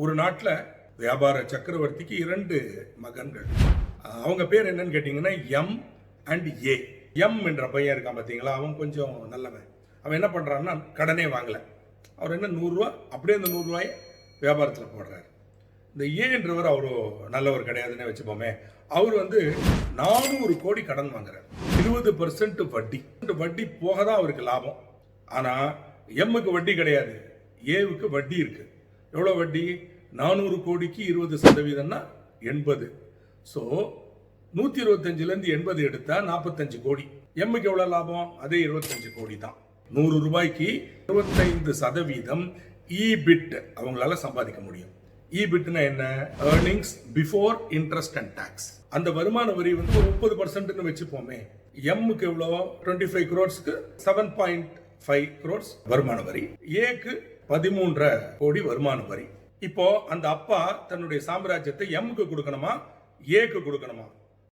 ஒரு நாட்டில் வியாபார சக்கரவர்த்திக்கு 2 மகன்கள். அவங்க பேர் என்னன்னு கேட்டீங்கன்னா எம் அண்ட் ஏ. எம் என்ற பையன் இருக்கான் பார்த்தீங்களா, அவன் கொஞ்சம் நல்லவன். அவன் என்ன பண்றான்னா கடனே வாங்கல. அவர் என்ன 100 ரூபா அப்படியே அந்த 100 ரூபாயை வியாபாரத்தில் போடுறாரு. இந்த ஏன்றவர் அவரு நல்லவர் கிடையாதுன்னு வச்சுப்போமே. அவர் 400 கோடி கடன் வாங்குறாரு. 20% வட்டி போக தான் அவருக்கு லாபம். ஆனா எம்முக்கு வட்டி கிடையாது, ஏவுக்கு வட்டி இருக்கு. எவ்வளவு வட்டி? 400 கோடிக்கு 20% 80. ஸோ 125 80 எடுத்தா 45 கோடி. எம்முக்கு எவ்வளவு லாபம்? அதே 25 கோடி தான். 100 ரூபாய்க்கு 25% ஈபிட் அவங்களால சம்பாதிக்க முடியும். ஈபிட்னா என்ன? Earnings before interest and tax. அந்த வருமான வரி ஒரு 30% வச்சுப்போமே. எம்முக்கு எவ்வளோ? 25 crores 7.5 crores வருமான வரி. ஏக்கு 13 கோடி வருமான வரி. இப்போ அந்த அப்பா தன்னுடைய சாம்ராஜ்யத்தை எம்முக்கு கொடுக்கணுமா, ஏக்கு கொடுக்கணுமா?